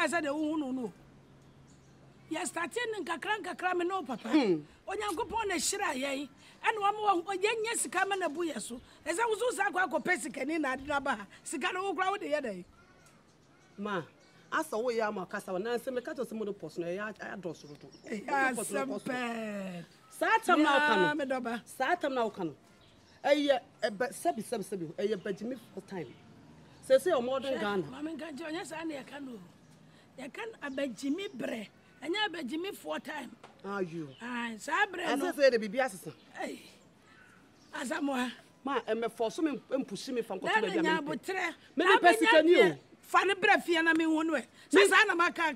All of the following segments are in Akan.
I said no. Yes, starting kakra me no papa. Onyankopon na hira ye. And one more yes come na buya so. As I was so akwa pesikani na adaba. Sika no kra wo de ye dey. Ma, asa wo ya ma kasa na se me ka to se mo do post no ya adoso do. Satam na okano. Me doba. Satam na okano. Eye sebi eye bajimi for time. Say o modern Ghana. Mama nka jo nya sa na ya kan o. Ya kan abajimi bre. Anya abajimi 4 time. Ah you. Ah sa bre no. Asa say de bibi asesa. Eh. Asamoa. Ma me force me empushi me fam ko to be bia me. Me pesikani o. Fa ne bre fie na me hu no e. Sa na maka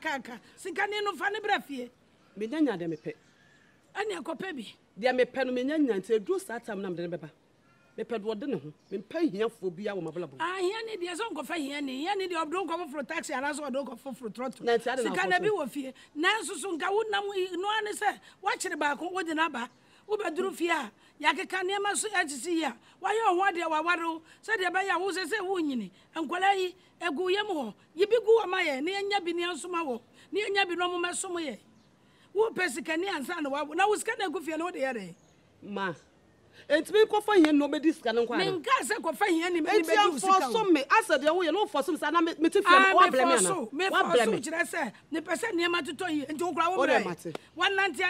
Sikani no fa ne bre fie. Me nyanya de me pe. Ani akopa bi. De me pe no me nyanya nti edu satam na me de beba. Me pe do de ne ho. Me pa hiafo bia wo mabla bo. Ah hia ne de so nkofa hia ne de obdo nkofa fro taxi ana so obdo nkofa fro trotro. Sika na bi wo fie. Na nsusu nka wo nam no ane se wa kire ba ko wo de na ba. Wo beduru fie a ya keka ne ma so agisi ya. Wa ye ho de wa waro. Se de ba ya wo se wo nyini. Enkola yi egu yem ho. Yibi gu wa ma ye ne nya bi ne nsoma wo. Ne nya bi no mo mesom ye. Wo pesikani ansa na wa na wo sika na egu fie no de ye de. Ma enti me kofa hia no be diska no kwa na. Me nka se kofa hia ni me be di sika. Enti for me asa de wo ye no for so sa na me ti fie wa blame na. Me for so kire se ne pese ne ma toto yi enti wo kura wo bre. One nanti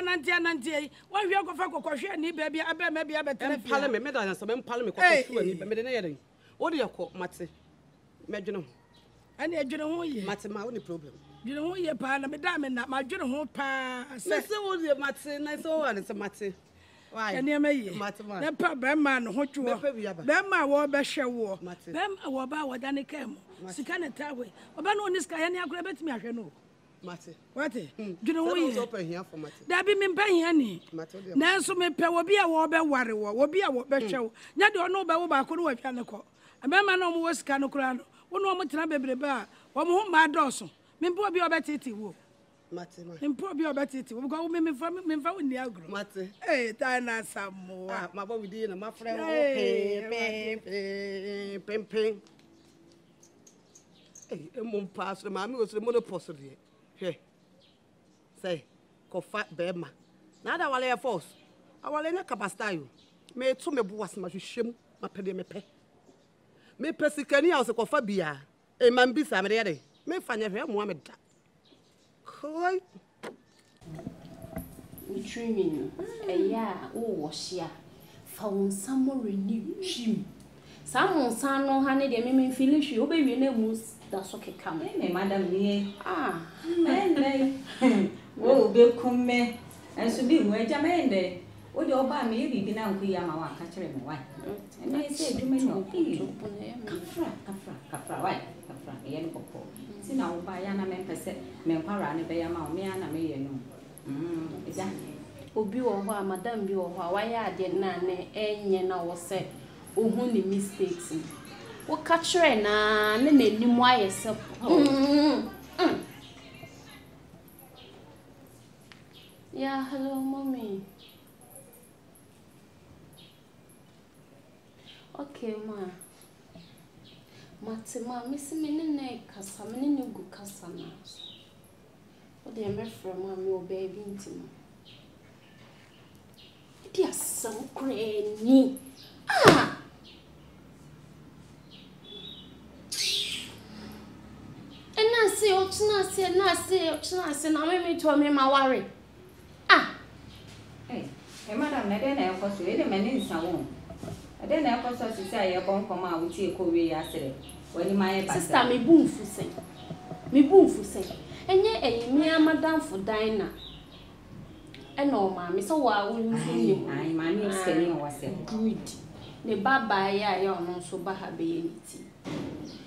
wa hwe kofa kokohwe ni ba bia aba ma bia betere fie. Empale me da so me empale me kofa fu ani me de na ye den. Wo de yakọ mate. Me dwene ho. Ani adwene ho ye. Mate ma wo ni problem. Dwene ho ye pa na me da me na ma dwene ho pa. Se wo de mate na so wa ne se mate. Why? Ene ma ye. Na pa ba ma no ho twuo. Ba ma wo be hwe wo. Ba ma wo ba woda ne kam. Sika ne tawe. Oba no ni sika ye ne akura betimi ahwe no. Mate. What? Dwene ho ye. So pa hia for mate. Da bi me mpa hia ni. Na nso me pe wo bi a wo be ware wo bi a wo be hwe wo. Nya de ono ba wo ba ko no wa twa ne ko. Ba ma no mo wo sika no kura no. Wo no mo tena bebrebe a wo mo ho ma doso. Me mpo bi obetiti wo. Mate ma. Mpo bi obetiti wo because me fa wo ni agro. Mate. Eh ta na samo. Ah ma ba we di na ma frɛ wo pem. Eh mo pa so ma me wo so mo no poso de. Hwe. Say kofa be ma. Na da wale force. Awale na kapasta yo. Me to me bo wasma hwehwem ma pede me pe. Me pesikani a o se kofa bia. E man bi sa me de de. Me fanya hwe mo ameda. Koi. Utrimi eya o wohia. Fa won samore ni twim. Samon san no ha ne de me feel hwe obewie na mu da so keka mo. Me madam ni Ah, me wo be kumme. Enso bi mu eja me nde. O de oba me bibi na nku ya ma wa ka kire me wai. Me se eduma ni o. Kafra wai. Kafra ye no popo. Si na wo ba ya na me pese me nkwara ne be ya ma o me na me ye no. Eja obi wo ho a madam bi wo ho a waya ade na ne enye na wo se ohun ni mistakes. Wo ka kire na ne nanim aye se. Yeah, hello mommy. Okay, ma. Matima, miss me ne kasa, me ne gu kasa na. O de me from mommy o baby intima. It is so crazy. Ah! And I say, na me to me ma worry. Ah! hey madam na de na ekoso e de mani nsa wo. Ade na ekoso sisi aye bon koma a wuti ekowe ya sere. Wani maye ba. Sister me bu mfu sen. Enye eyimi amadam fu dan na. Ena o ma me so wa wo nfu ni. Ai ma ni skeni o wase. Good. Ne baba ya ono so ba ha be yiti.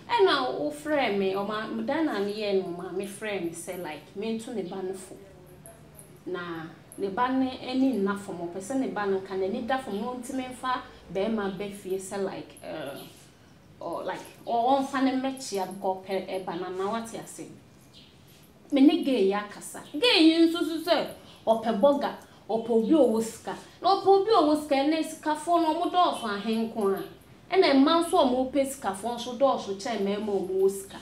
Ena o frame me o ma dan na ye no ma me frame say like me ntu ne ba no fu. Na ne ba ne eni na fo mo pese ne ba no kan ne da fo mo ntime fa be ma be fie say like or like or on fan mechi go pe e banana what ya say me ne ge ya kasa ge yin so say ope boga ope obi owoska na ope obi owoska na sika fo no mo do so ahenko a e na man so mo pe sika fo so do so che me ma mo woska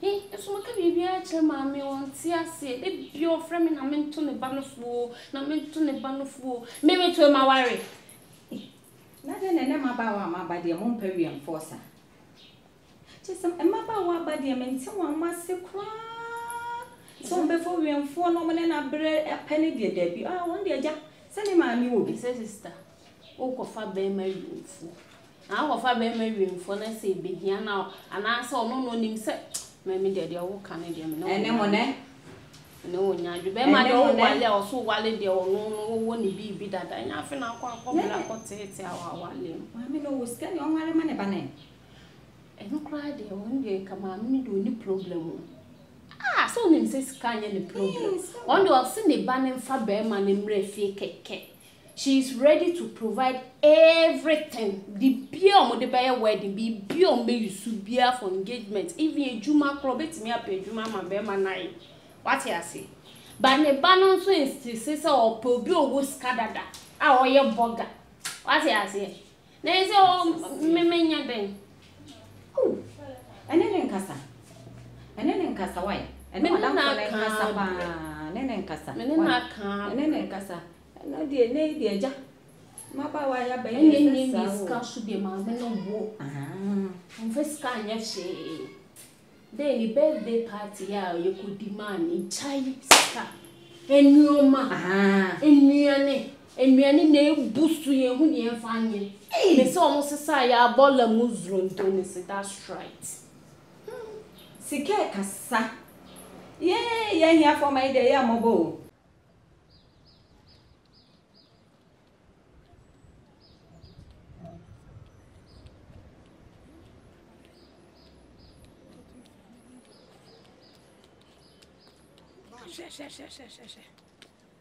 Hey, so maka bibi a che maame won ti ase. E bi o frɛ me na me nto ne ba no fuo, na me nto ne ba no fuo. Me me to ma ware. Na de ne ma ba wa ma ba de mo mpa wi enforcer. Chisem e ma ba wa ba de me nti wa ma se kra. So be fo wi enfo no me na bre e pele de da bi. Ah, won de aja. Se ne maame wo bi Se sister. O ko fa be ma wi enfo. Ah, ko fa be ma wi enfo na se be hia na ana se ono no nim se me de wo ka ne de me no. Ene mo ne. No nya ju be ma de wo wale o so wale de ono no wo ni bi dada nya fe na akọ bla ko tete awa wale. Maame no wo ska ne on wale ma ne ba ne. Eno kra de won de ka maame do ni problem. Ah, so nim se ska nya ni problem. On do se ne ba ne fa be ma ne mre fie keke. She is ready to provide everything. The beer on the buy wedding, be beer on be you beer for engagement. Even a juma club, it's me up a juma man be man nine. What you say? But ne banon so insist or pobi o wo skadada. Ah, or your burger. What you say? There is oh me nya den. Oh, ene nkasa. Ene nkasa why? Ene madam ko nkasa ba. Ene nkasa. Ene nkasa. No de ne de aja. Ma ba wa ya ba ni ska su de ma me no wo. On fait ska nya she. Then the birthday party ya you could demand in chai ska. Enuoma. Enuane na boost ye hu ne fanye. Me say almost say ya bola muzro ntoni say that's right. Sike kasa. Yeah, here for my day ya mobo. She.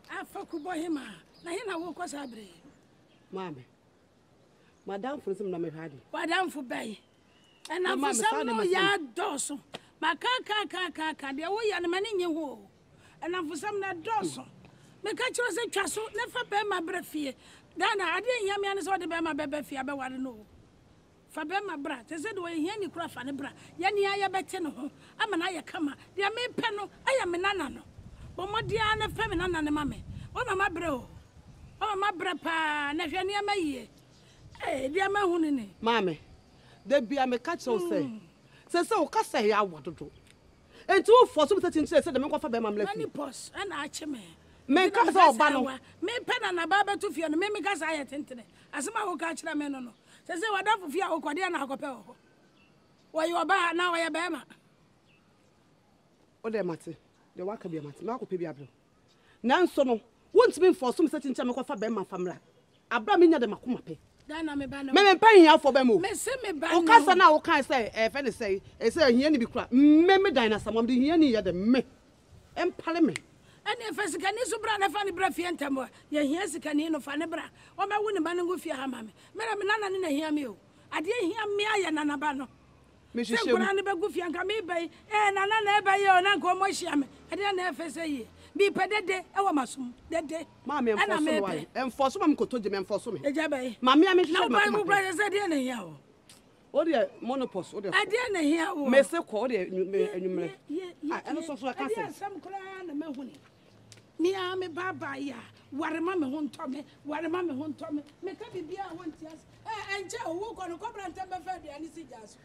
Afaku bohima. Na hina wo kwasa bre. Mame. Madam for some na me hadi. Madam for bay. And I'm for some no ya doso. Makaka de wo ya na mani nye ho. And I'm for some na doso. Me ka chiro se twaso na fa be ma bra fie. Dana ade nya me ane so de be ma bebe fie be ware no. Fa be ma bra. Te se de wo hia ni kura fa ne bra. Ya ni ya bete no ho. Ama na ya kama. De me pe no aya me nana no. Omodia na fe me nana ne mame. O mama bre o. O mama bre pa na hwe ne ma yie. Dia ma hu ne. Mame. De bia me catch so say. Se o ka say ya wododo. Enti wo for so be tin say de me kwa fa be ma mlefi. Mani pos na ache me. Me ka say oba no. Me pe na baba to fie no me ka say ya tentene. Asema wo ka kira me no. Se wada fu fie akokode na akope ho. Wo yo ba na wo ya be ma. O de mate. De waka bia mate. Me akope bia bro. Nanso no, wontimi for so me say tin me kwa fa be ma famla. Abra me nya de makoma pe. Dana me ba no. Me pen hia for be mo. Me se me ba. O ka sa na o kan say fe ne say hia ni bi kura. Me dan na samam de hia ni ya de me. Empale me. Ene fa sika ni so bra na fa ne bra fie ntam. Ye hia sika ni no fa ne bra. O ma wo ne ba ne go fie ha ma me. Me nana ne na hia me o. Ade hia me aye nana ba no. Me hwehwe. Se bra ne ba go fie nka me bai. Nana na e ba ye o na nko mo hia me. Ade na e fa say ye. Bi pedede e wa masum. Dede. Ma me enforce no why. Enforce ma me kotoje me enforce me. Eja bai. Ma me hwehwe ma. Na ba bra say de na hia o. O de monopause o de. Ade na hia o. Me se ko o de enumere. Ah, eno so ka say. Ade sam kra na me huni. Me a me baba ya. Ware ma me ho ntome. Me ka bibia ho ntias. Enje owo ko no kobra ntembe fa de ani si jaso.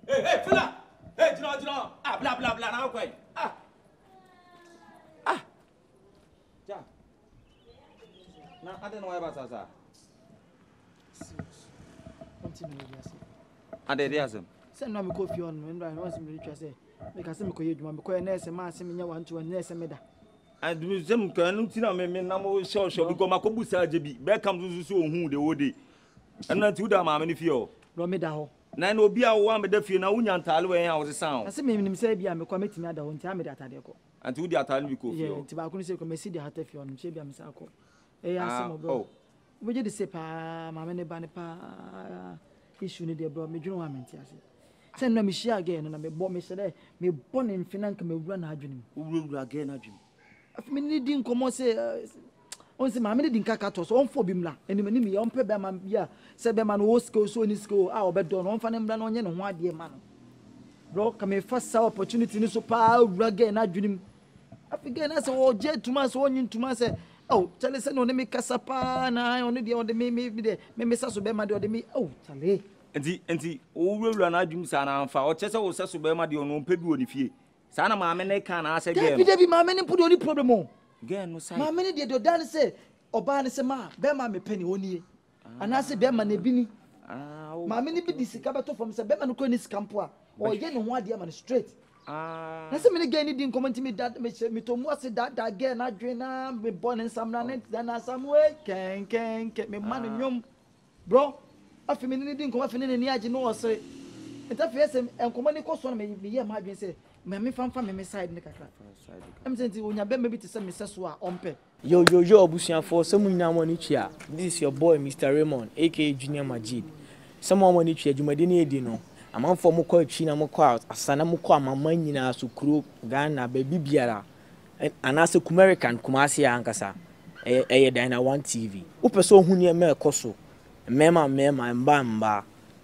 Hey, fella. Hey, jino. Ah, bla na kwai. Ah. Ja. Na ade no yaba sasa. Continue yes. Ade dia asem. Say no me ko fi on me ndra no se me twa say. Me ka se me ko yedwuma me ko na ese ma se me nya 1 to 1 na ese me da. Adu zem kan nti na me na mo show bi ko makobusa aje bi. Be kam so ohun de wode. Ana ti uda ma me ni fi o. No me da ho. Na na obi a wo am da fi na wunya ntale we ya wo se san. Ase me nim say bia me ko metimi ada ho nti a me da atade ko. Anti udi atale bi ko fi o. Nti ba ko ni say ko me si de hata fi on che bia me sa ko. Ase mo bro. We je de say pa ma me ne ba ne pa issue ni de bro me dwunu wa me nti ase. Say no me share again na me bo me say me born in finance me wura na adwene mu. Wura again adwene. Af me ni din komo say on se ma me din kaka to so on fo bimla enim ni me on pe be ma bia say be ma no wo skill so ni skill a obedo no on fa ne mbra no nye ne ho ade ma no bro come first opportunity ni so pa ura again na dwunim afige na say o je tuma so onyin tuma say oh chale say no ne me kasa pa na ono de me sa so be ma de me oh chale enti o wura na adwum sa na amfa o chese wo se so be ma de ono pe bi oni fie sa na maame ne kan na ase game Debi maame ne put oni problem o game no sai maame ne de dan say oba ne say ma be ma me pani oni ana say be ma na bi ni maame ne bi di sika beto from say be ma no ko ni skampo a o ye ne ho ade ma straight na say me ne gani di comment me that me to mu ase that girl na dwen na me born in some na na some way ken me man nyom bro afi me ne di nkoma afi ne ni age no ose eta fi ese nkoma ni ko so na me ye ma dwen say me famfa me side ne kakra am senti onya be me bi te say me seso a ompe yo obusuafo some nyina mo ni twa this is your boy Mr. Raymond aka Junior Majid some mo ni twa adwumade ne edi no amanfo mo kwa twi na mo kwa asana mo kwa mama nyina so kuro Ghana ba bibiara anase Kumerican Kumasi ya ankasa eye Dina One TV upeso hu ne me ekoso mema mba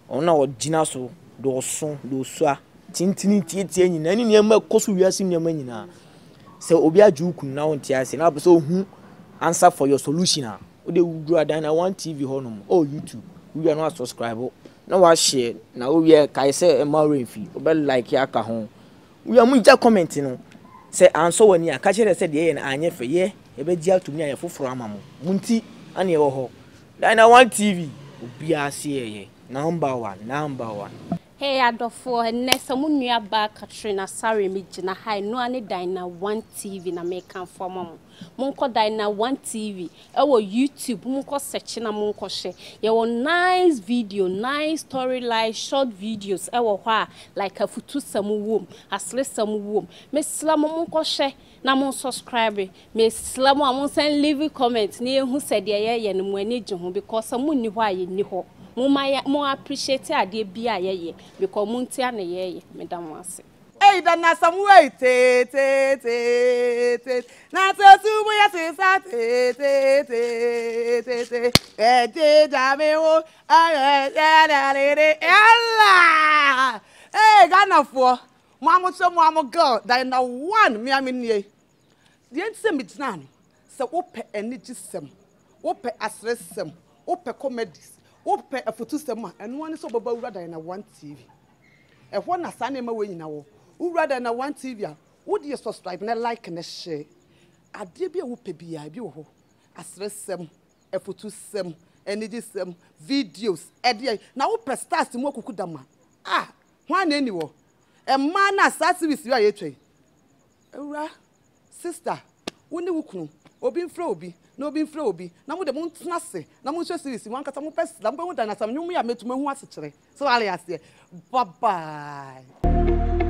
ona ogina so do so tintini tietie nyina ni ne me ekoso wiase ne ma nyina se obi aju kun na wonti ase na so hu answer for your solution a o de wudru Dina One TV honum o YouTube we are not subscribe na wa share na o we kai say e ma renfi o be like ya ka ho we are mu ja comment no say answer wani a ka chere say de ye na anye fe ye e be dia to mi aye foforo amamo munti ane e wo ho Dina One TV obi ase ye number 1 Hey adofo nessa munua ba Katrina Sare mi gina hai no ane Dina One TV na me kan form monko Dina One TV ewo YouTube monko search na monko share ye wo nice video nice storyline short videos ewo ho like a futu samu wom asle samu wom me slam monko share na mon subscribe me slam amon send leave comment na ehu said ye no mo ani gye ho because munni ho aye ni ho mo appreciate ade bia ye because muntia na ye medam ase hey dan na some way te na so subu ya se sa te dame wo ella hey Ghana for mo girl Dina One me amnie the ensem mitnan se ope energy sem ope asresem ope comedies ope afotu sem a eno ane so baba wura Dina One TV e ho na sa na ma we nyina wo wura Dina One TV a wo de subscribe na like na share ade bia wo pe bia bi wo ho asresem afotu sem energy sem videos ede na wo pre stars mu akuku dama ho na ni wo e ma na sa service wi aye twei wura sister woni wukunu obi mfra obi na obi mfra obi na mo de mo ntena se na mo hwe series wan kata mo pes na mo da na sam nyum ya metuma hu ase kire so ale ase bye bye